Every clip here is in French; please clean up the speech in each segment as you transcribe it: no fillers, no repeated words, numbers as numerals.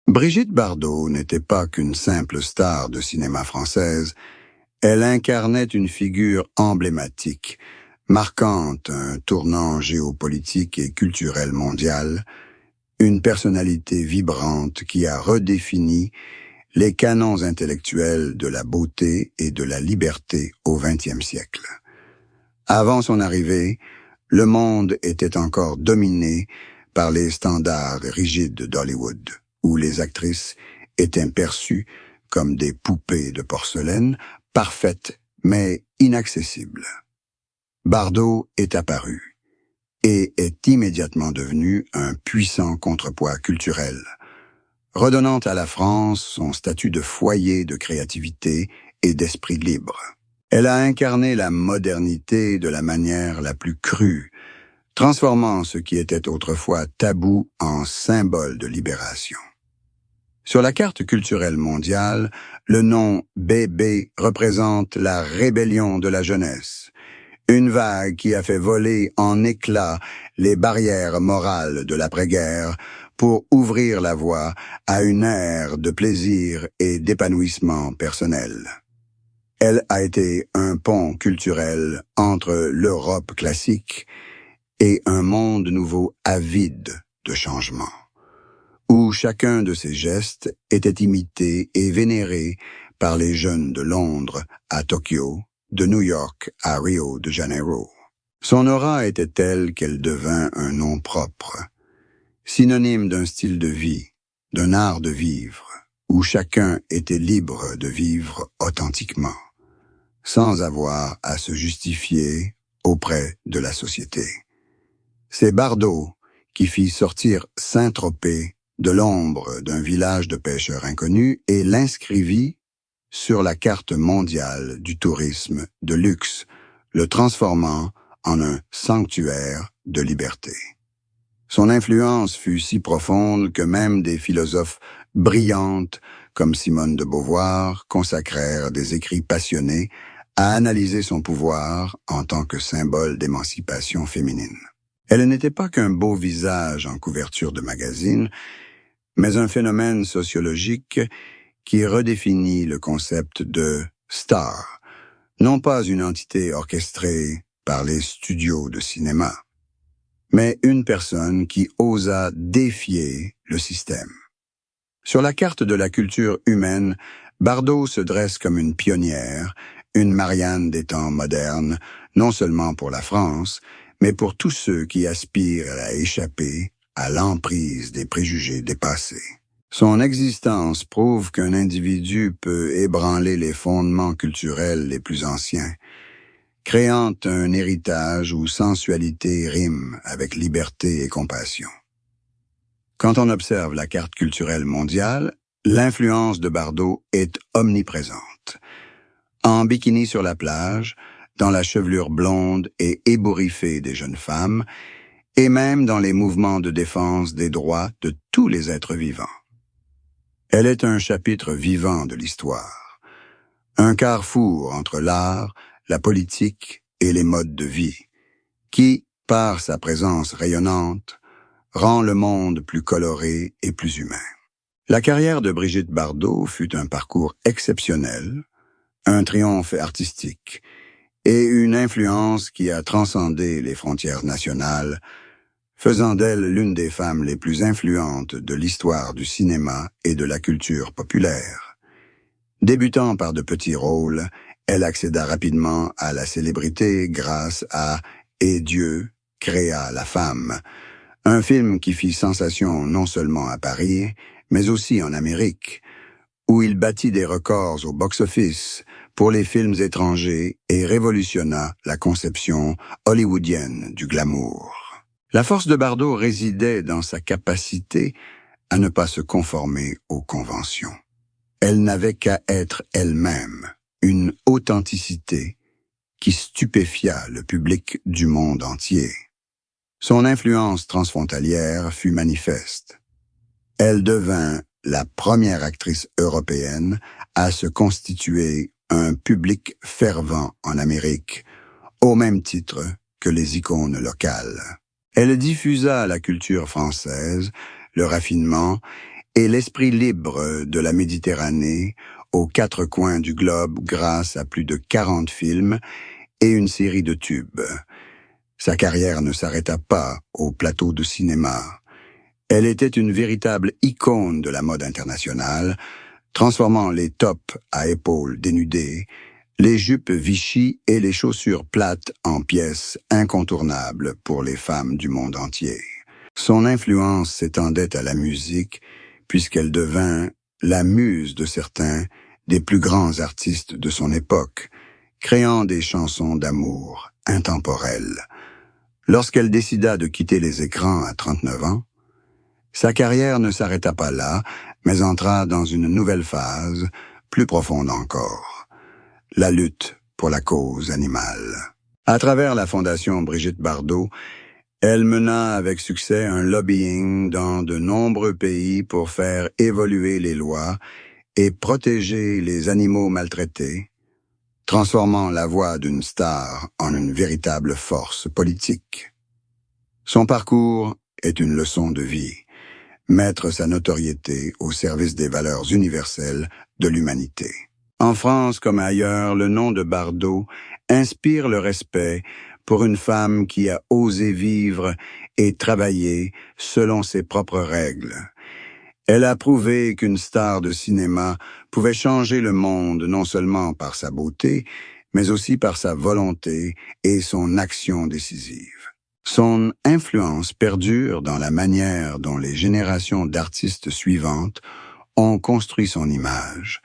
Brigitte Bardot n'était pas qu'une simple star de cinéma française, elle incarnait une figure emblématique, marquant un tournant géopolitique et culturel mondial, une personnalité vibrante qui a redéfini les canons intellectuels de la beauté et de la liberté au XXe siècle. Avant son arrivée, le monde était encore dominé par les standards rigides d'Hollywood, où les actrices étaient perçues comme des poupées de porcelaine, parfaites mais inaccessibles. Bardot est apparu et est immédiatement devenu un puissant contrepoids culturel, redonnant à la France son statut de foyer de créativité et d'esprit libre. Elle a incarné la modernité de la manière la plus crue, transformant ce qui était autrefois tabou en symbole de libération. Sur la carte culturelle mondiale, le nom BB représente la rébellion de la jeunesse, une vague qui a fait voler en éclats les barrières morales de l'après-guerre pour ouvrir la voie à une ère de plaisir et d'épanouissement personnel. Elle a été un pont culturel entre l'Europe classique et un monde nouveau avide de changement, où chacun de ses gestes était imité et vénéré par les jeunes de Londres à Tokyo, de New York à Rio de Janeiro. Son aura était telle qu'elle devint un nom propre, synonyme d'un style de vie, d'un art de vivre, où chacun était libre de vivre authentiquement, sans avoir à se justifier auprès de la société. C'est Bardot qui fit sortir Saint-Tropez de l'ombre d'un village de pêcheurs inconnus et l'inscrivit sur la carte mondiale du tourisme de luxe, le transformant en un sanctuaire de liberté. Son influence fut si profonde que même des philosophes brillantes comme Simone de Beauvoir consacrèrent des écrits passionnés à analyser son pouvoir en tant que symbole d'émancipation féminine. Elle n'était pas qu'un beau visage en couverture de magazine, mais un phénomène sociologique qui redéfinit le concept de star, non pas une entité orchestrée par les studios de cinéma, mais une personne qui osa défier le système. Sur la carte de la culture humaine, Bardot se dresse comme une pionnière, une Marianne des temps modernes, non seulement pour la France, mais pour tous ceux qui aspirent à échapper à l'emprise des préjugés dépassés. Son existence prouve qu'un individu peut ébranler les fondements culturels les plus anciens, créant un héritage où sensualité rime avec liberté et compassion. Quand on observe la carte culturelle mondiale, l'influence de Bardot est omniprésente. En bikini sur la plage, dans la chevelure blonde et ébouriffée des jeunes femmes, et même dans les mouvements de défense des droits de tous les êtres vivants. Elle est un chapitre vivant de l'histoire, un carrefour entre l'art, la politique et les modes de vie, qui, par sa présence rayonnante, rend le monde plus coloré et plus humain. La carrière de Brigitte Bardot fut un parcours exceptionnel, un triomphe artistique et une influence qui a transcendé les frontières nationales, faisant d'elle l'une des femmes les plus influentes de l'histoire du cinéma et de la culture populaire. Débutant par de petits rôles, elle accéda rapidement à la célébrité grâce à « Et Dieu créa la femme », un film qui fit sensation non seulement à Paris, mais aussi en Amérique, où il battit des records au box-office pour les films étrangers et révolutionna la conception hollywoodienne du glamour. La force de Bardot résidait dans sa capacité à ne pas se conformer aux conventions. Elle n'avait qu'à être elle-même, une authenticité qui stupéfia le public du monde entier. Son influence transfrontalière fut manifeste. Elle devint la première actrice européenne à se constituer un public fervent en Amérique, au même titre que les icônes locales. Elle diffusa la culture française, le raffinement et l'esprit libre de la Méditerranée aux quatre coins du globe grâce à plus de 40 films et une série de tubes. Sa carrière ne s'arrêta pas au plateau de cinéma. Elle était une véritable icône de la mode internationale, transformant les tops à épaules dénudées, les jupes Vichy et les chaussures plates en pièces incontournables pour les femmes du monde entier. Son influence s'étendait à la musique, puisqu'elle devint la muse de certains des plus grands artistes de son époque, créant des chansons d'amour intemporelles. Lorsqu'elle décida de quitter les écrans à 39 ans, sa carrière ne s'arrêta pas là, mais entra dans une nouvelle phase, plus profonde encore, la lutte pour la cause animale. À travers la Fondation Brigitte Bardot, elle mena avec succès un lobbying dans de nombreux pays pour faire évoluer les lois et protéger les animaux maltraités, transformant la voix d'une star en une véritable force politique. Son parcours est une leçon de vie. Mettre sa notoriété au service des valeurs universelles de l'humanité. En France comme ailleurs, le nom de Bardot inspire le respect pour une femme qui a osé vivre et travailler selon ses propres règles. Elle a prouvé qu'une star de cinéma pouvait changer le monde non seulement par sa beauté, mais aussi par sa volonté et son action décisive. Son influence perdure dans la manière dont les générations d'artistes suivantes ont construit son image,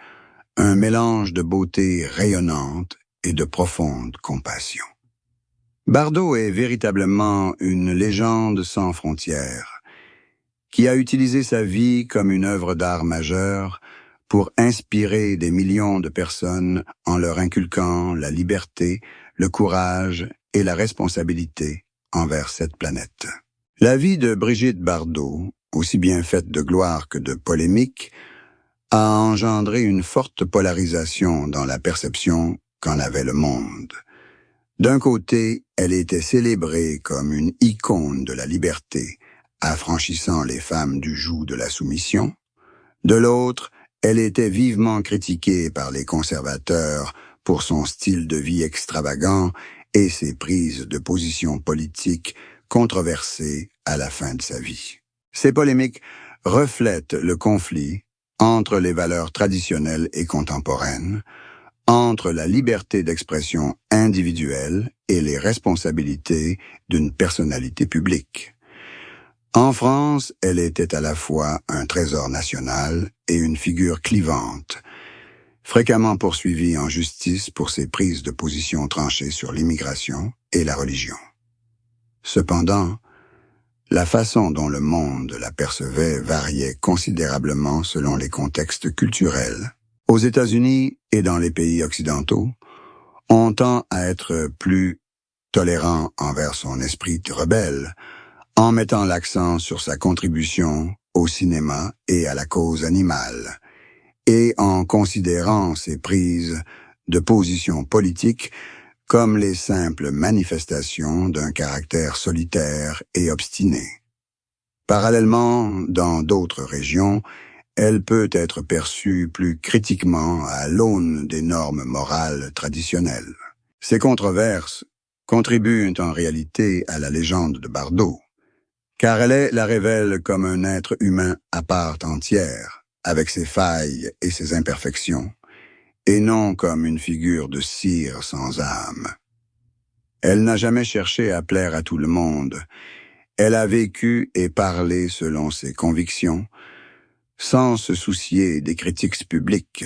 un mélange de beauté rayonnante et de profonde compassion. Bardot est véritablement une légende sans frontières, qui a utilisé sa vie comme une œuvre d'art majeure pour inspirer des millions de personnes en leur inculquant la liberté, le courage et la responsabilité envers cette planète. La vie de Brigitte Bardot, aussi bien faite de gloire que de polémique, a engendré une forte polarisation dans la perception qu'en avait le monde. D'un côté, elle était célébrée comme une icône de la liberté, affranchissant les femmes du joug de la soumission. De l'autre, elle était vivement critiquée par les conservateurs pour son style de vie extravagant et ses prises de position politiques controversées à la fin de sa vie. Ces polémiques reflètent le conflit entre les valeurs traditionnelles et contemporaines, entre la liberté d'expression individuelle et les responsabilités d'une personnalité publique. En France, elle était à la fois un trésor national et une figure clivante, fréquemment poursuivie en justice pour ses prises de position tranchées sur l'immigration et la religion. Cependant, la façon dont le monde la percevait variait considérablement selon les contextes culturels. Aux États-Unis et dans les pays occidentaux, on tend à être plus tolérant envers son esprit rebelle, en mettant l'accent sur sa contribution au cinéma et à la cause animale, et en considérant ses prises de position politique comme les simples manifestations d'un caractère solitaire et obstiné. Parallèlement, dans d'autres régions, elle peut être perçue plus critiquement à l'aune des normes morales traditionnelles. Ces controverses contribuent en réalité à la légende de Bardot, car elle la révèle comme un être humain à part entière, avec ses failles et ses imperfections, et non comme une figure de cire sans âme. Elle n'a jamais cherché à plaire à tout le monde. Elle a vécu et parlé selon ses convictions, sans se soucier des critiques publiques.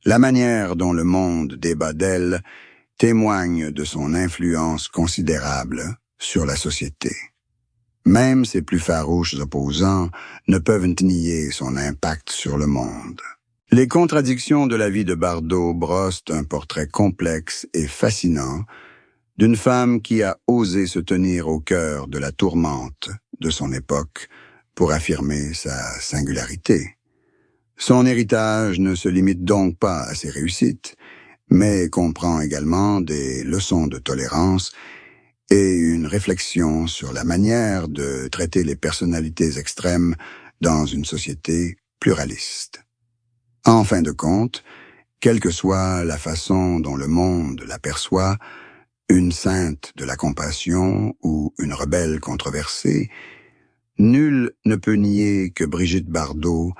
La manière dont le monde débat d'elle témoigne de son influence considérable sur la société. Même ses plus farouches opposants ne peuvent nier son impact sur le monde. Les contradictions de la vie de Bardot brossent un portrait complexe et fascinant d'une femme qui a osé se tenir au cœur de la tourmente de son époque pour affirmer sa singularité. Son héritage ne se limite donc pas à ses réussites, mais comprend également des leçons de tolérance et une réflexion sur la manière de traiter les personnalités extrêmes dans une société pluraliste. En fin de compte, quelle que soit la façon dont le monde l'aperçoit, une sainte de la compassion ou une rebelle controversée, nul ne peut nier que Brigitte Bardot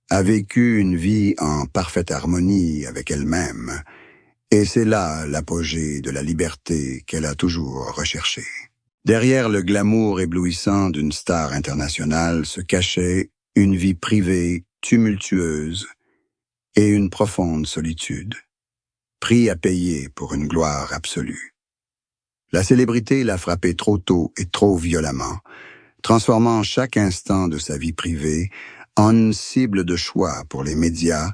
a vécu une vie en parfaite harmonie avec elle-même, et c'est là l'apogée de la liberté qu'elle a toujours recherchée. Derrière le glamour éblouissant d'une star internationale se cachait une vie privée tumultueuse et une profonde solitude, prix à payer pour une gloire absolue. La célébrité l'a frappée trop tôt et trop violemment, transformant chaque instant de sa vie privée en une cible de choix pour les médias,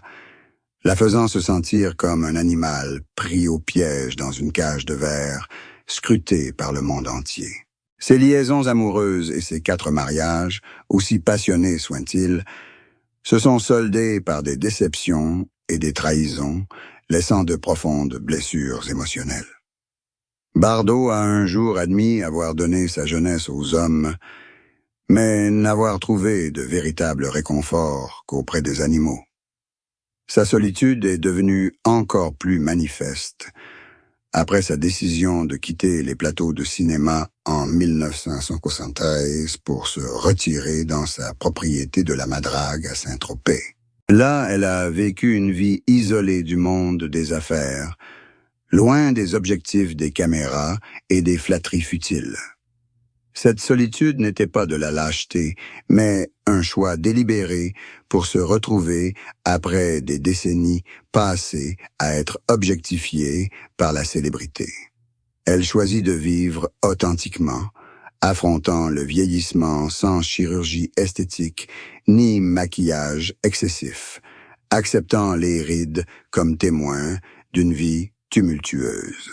la faisant se sentir comme un animal pris au piège dans une cage de verre, scruté par le monde entier. Ses liaisons amoureuses et ses 4 mariages, aussi passionnés soient-ils, se sont soldés par des déceptions et des trahisons, laissant de profondes blessures émotionnelles. Bardot a un jour admis avoir donné sa jeunesse aux hommes, mais n'avoir trouvé de véritable réconfort qu'auprès des animaux. Sa solitude est devenue encore plus manifeste après sa décision de quitter les plateaux de cinéma en 1973 pour se retirer dans sa propriété de la Madrague à Saint-Tropez. Là, elle a vécu une vie isolée du monde des affaires, loin des objectifs des caméras et des flatteries futiles. Cette solitude n'était pas de la lâcheté, mais un choix délibéré pour se retrouver après des décennies passées à être objectifiée par la célébrité. Elle choisit de vivre authentiquement, affrontant le vieillissement sans chirurgie esthétique ni maquillage excessif, acceptant les rides comme témoins d'une vie tumultueuse.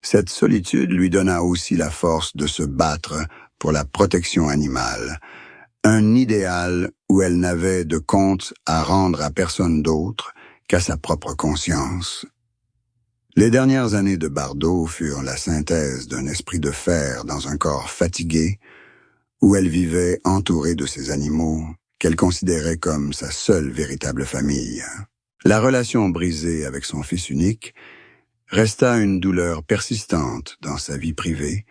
Cette solitude lui donna aussi la force de se battre pour la protection animale, un idéal où elle n'avait de compte à rendre à personne d'autre qu'à sa propre conscience. Les dernières années de Bardot furent la synthèse d'un esprit de fer dans un corps fatigué, où elle vivait entourée de ces animaux qu'elle considérait comme sa seule véritable famille. La relation brisée avec son fils unique resta une douleur persistante dans sa vie privée,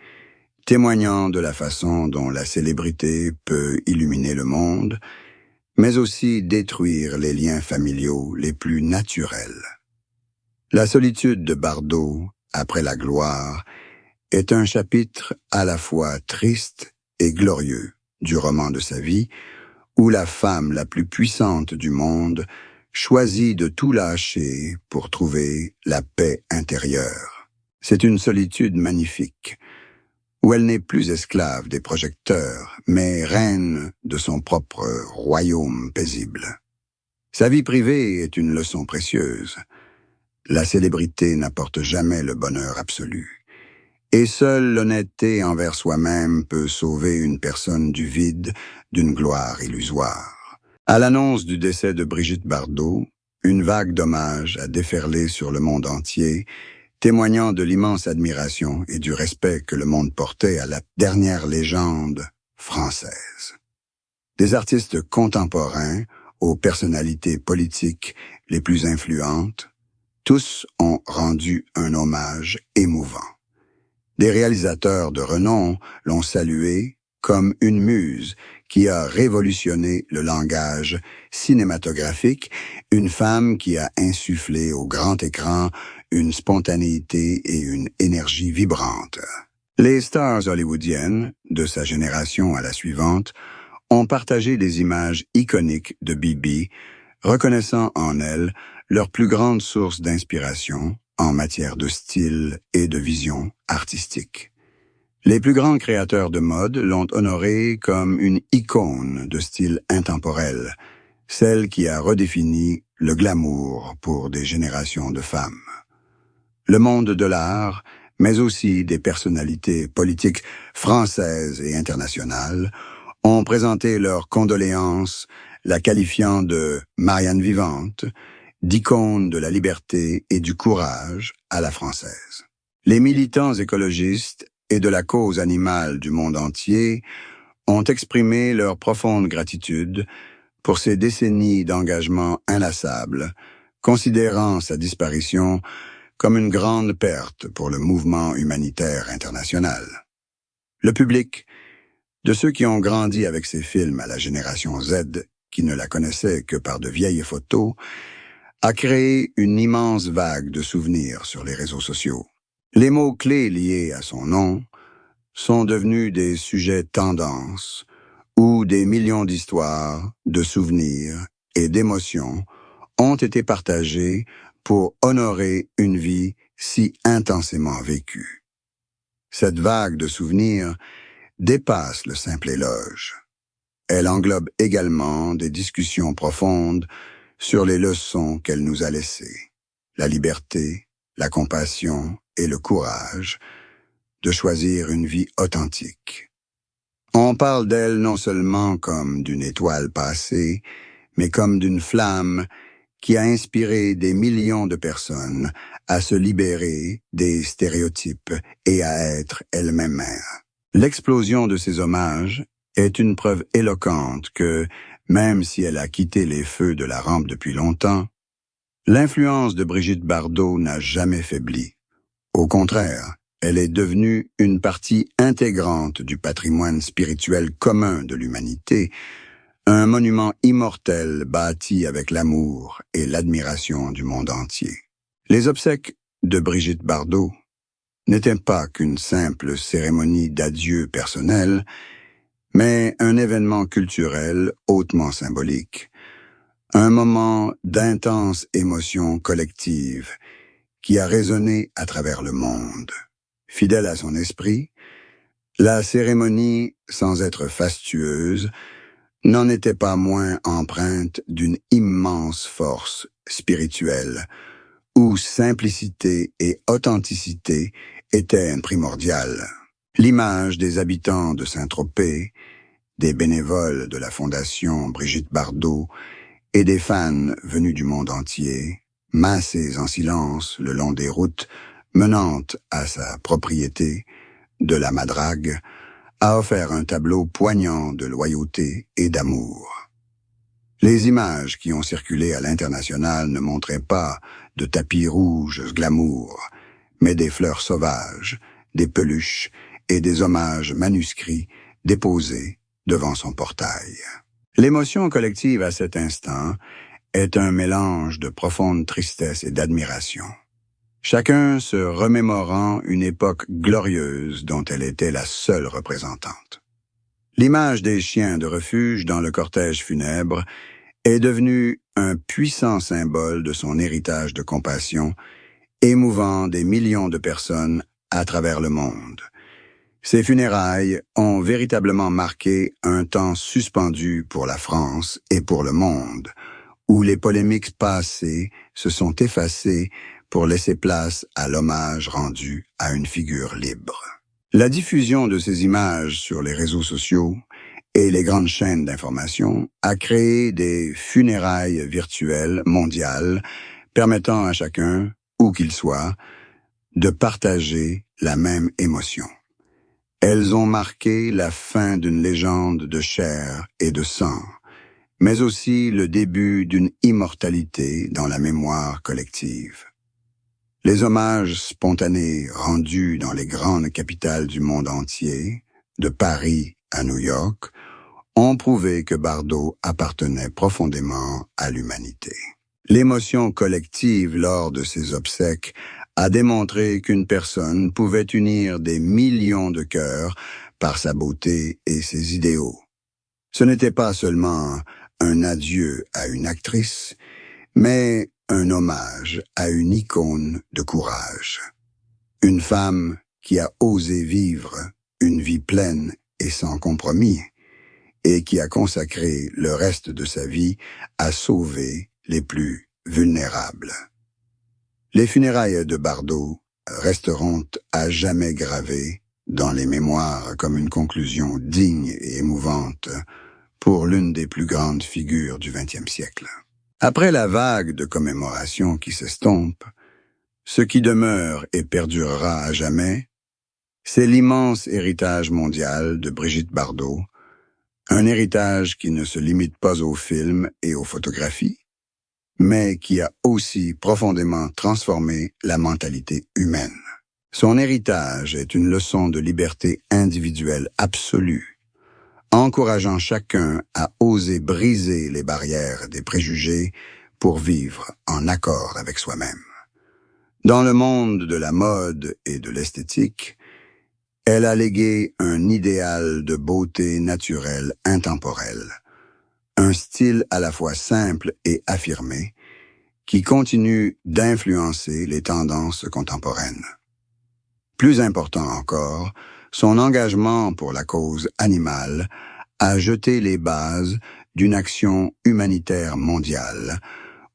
témoignant de la façon dont la célébrité peut illuminer le monde, mais aussi détruire les liens familiaux les plus naturels. La solitude de Bardot, après la gloire, est un chapitre à la fois triste et glorieux du roman de sa vie, où la femme la plus puissante du monde choisit de tout lâcher pour trouver la paix intérieure. C'est une solitude magnifique, où elle n'est plus esclave des projecteurs, mais reine de son propre royaume paisible. Sa vie privée est une leçon précieuse. La célébrité n'apporte jamais le bonheur absolu, et seule l'honnêteté envers soi-même peut sauver une personne du vide d'une gloire illusoire. À l'annonce du décès de Brigitte Bardot, une vague d'hommages a déferlé sur le monde entier, témoignant de l'immense admiration et du respect que le monde portait à la dernière légende française. Des artistes contemporains aux personnalités politiques les plus influentes, tous ont rendu un hommage émouvant. Des réalisateurs de renom l'ont saluée comme une muse qui a révolutionné le langage cinématographique, une femme qui a insufflé au grand écran une spontanéité et une énergie vibrante. Les stars hollywoodiennes, de sa génération à la suivante, ont partagé des images iconiques de Bibi, reconnaissant en elle leur plus grande source d'inspiration en matière de style et de vision artistique. Les plus grands créateurs de mode l'ont honorée comme une icône de style intemporel, celle qui a redéfini le glamour pour des générations de femmes. Le monde de l'art, mais aussi des personnalités politiques françaises et internationales, ont présenté leurs condoléances, la qualifiant de Marianne vivante, d'icône de la liberté et du courage à la française. Les militants écologistes et de la cause animale du monde entier ont exprimé leur profonde gratitude, pour ses décennies d'engagement inlassable, considérant sa disparition comme une grande perte pour le mouvement humanitaire international. Le public, de ceux qui ont grandi avec ces films à la génération Z, qui ne la connaissait que par de vieilles photos, a créé une immense vague de souvenirs sur les réseaux sociaux. Les mots-clés liés à son nom sont devenus des sujets tendances où des millions d'histoires, de souvenirs et d'émotions ont été partagés pour honorer une vie si intensément vécue. Cette vague de souvenirs dépasse le simple éloge. Elle englobe également des discussions profondes sur les leçons qu'elle nous a laissées, la liberté, la compassion et le courage de choisir une vie authentique. On parle d'elle non seulement comme d'une étoile passée, mais comme d'une flamme qui a inspiré des millions de personnes à se libérer des stéréotypes et à être elles-mêmes mères. L'explosion de ces hommages est une preuve éloquente que, même si elle a quitté les feux de la rampe depuis longtemps, l'influence de Brigitte Bardot n'a jamais faibli. Au contraire, elle est devenue une partie intégrante du patrimoine spirituel commun de l'humanité, un monument immortel bâti avec l'amour et l'admiration du monde entier. Les obsèques de Brigitte Bardot n'étaient pas qu'une simple cérémonie d'adieu personnelle, mais un événement culturel hautement symbolique, un moment d'intense émotion collective qui a résonné à travers le monde. Fidèle à son esprit, la cérémonie, sans être fastueuse, n'en était pas moins empreinte d'une immense force spirituelle, où simplicité et authenticité étaient primordiales. L'image des habitants de Saint-Tropez, des bénévoles de la Fondation Brigitte Bardot et des fans venus du monde entier, massés en silence le long des routes menant à sa propriété, de la Madrague, a offert un tableau poignant de loyauté et d'amour. Les images qui ont circulé à l'international ne montraient pas de tapis rouges glamour, mais des fleurs sauvages, des peluches et des hommages manuscrits déposés devant son portail. L'émotion collective à cet instant est un mélange de profonde tristesse et d'admiration. Chacun se remémorant une époque glorieuse dont elle était la seule représentante. L'image des chiens de refuge dans le cortège funèbre est devenue un puissant symbole de son héritage de compassion, émouvant des millions de personnes à travers le monde. Ces funérailles ont véritablement marqué un temps suspendu pour la France et pour le monde, où les polémiques passées se sont effacées pour laisser place à l'hommage rendu à une figure libre. La diffusion de ces images sur les réseaux sociaux et les grandes chaînes d'information a créé des funérailles virtuelles mondiales permettant à chacun, où qu'il soit, de partager la même émotion. Elles ont marqué la fin d'une légende de chair et de sang, mais aussi le début d'une immortalité dans la mémoire collective. Les hommages spontanés rendus dans les grandes capitales du monde entier, de Paris à New York, ont prouvé que Bardot appartenait profondément à l'humanité. L'émotion collective lors de ses obsèques a démontré qu'une personne pouvait unir des millions de cœurs par sa beauté et ses idéaux. Ce n'était pas seulement un adieu à une actrice, mais un hommage à une icône de courage. Une femme qui a osé vivre une vie pleine et sans compromis, et qui a consacré le reste de sa vie à sauver les plus vulnérables. Les funérailles de Bardot resteront à jamais gravées dans les mémoires comme une conclusion digne et émouvante pour l'une des plus grandes figures du XXe siècle. Après la vague de commémoration qui s'estompe, ce qui demeure et perdurera à jamais, c'est l'immense héritage mondial de Brigitte Bardot, Un héritage qui ne se limite pas aux films et aux photographies, mais qui a aussi profondément transformé la mentalité humaine. Son héritage est une leçon de liberté individuelle absolue, encourageant chacun à oser briser les barrières des préjugés pour vivre en accord avec soi-même. Dans le monde de la mode et de l'esthétique, elle a légué un idéal de beauté naturelle intemporelle, un style à la fois simple et affirmé, qui continue d'influencer les tendances contemporaines. Plus important encore, son engagement pour la cause animale a jeté les bases d'une action humanitaire mondiale,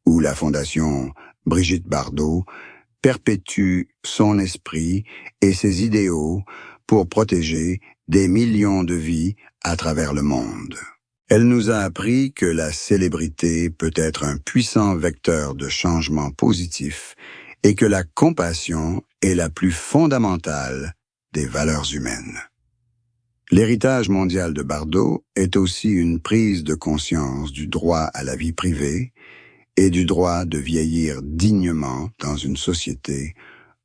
où la Fondation Brigitte Bardot perpétue son esprit et ses idéaux pour protéger des millions de vies à travers le monde. Elle nous a appris que la célébrité peut être un puissant vecteur de changement positif et que la compassion est la plus fondamentale des valeurs humaines. L'héritage mondial de Bardot est aussi une prise de conscience du droit à la vie privée et du droit de vieillir dignement dans une société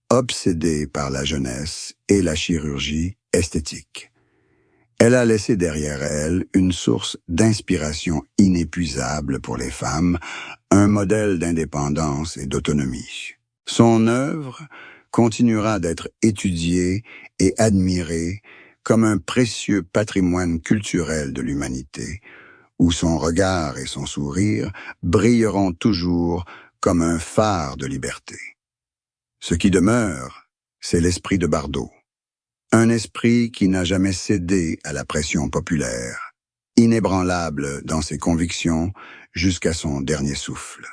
obsédée par la jeunesse et la chirurgie esthétique. Elle a laissé derrière elle une source d'inspiration inépuisable pour les femmes, un modèle d'indépendance et d'autonomie. Son œuvre continuera d'être étudiée et admirée comme un précieux patrimoine culturel de l'humanité, où son regard et son sourire brilleront toujours comme un phare de liberté. Ce qui demeure, c'est l'esprit de Bardot. Un esprit qui n'a jamais cédé à la pression populaire, inébranlable dans ses convictions jusqu'à son dernier souffle.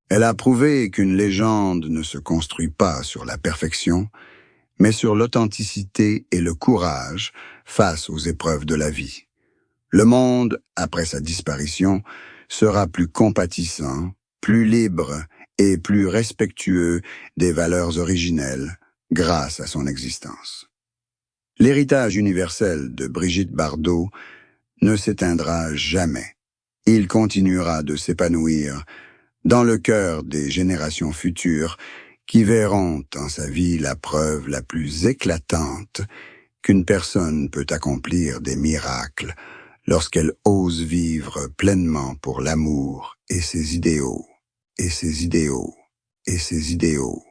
Elle a prouvé qu'une légende ne se construit pas sur la perfection, mais sur l'authenticité et le courage face aux épreuves de la vie. Le monde, après sa disparition, sera plus compatissant, plus libre et plus respectueux des valeurs originelles grâce à son existence. L'héritage universel de Brigitte Bardot ne s'éteindra jamais. Il continuera de s'épanouir dans le cœur des générations futures qui verront en sa vie la preuve la plus éclatante qu'une personne peut accomplir des miracles lorsqu'elle ose vivre pleinement pour l'amour et ses idéaux, et ses idéaux, et ses idéaux.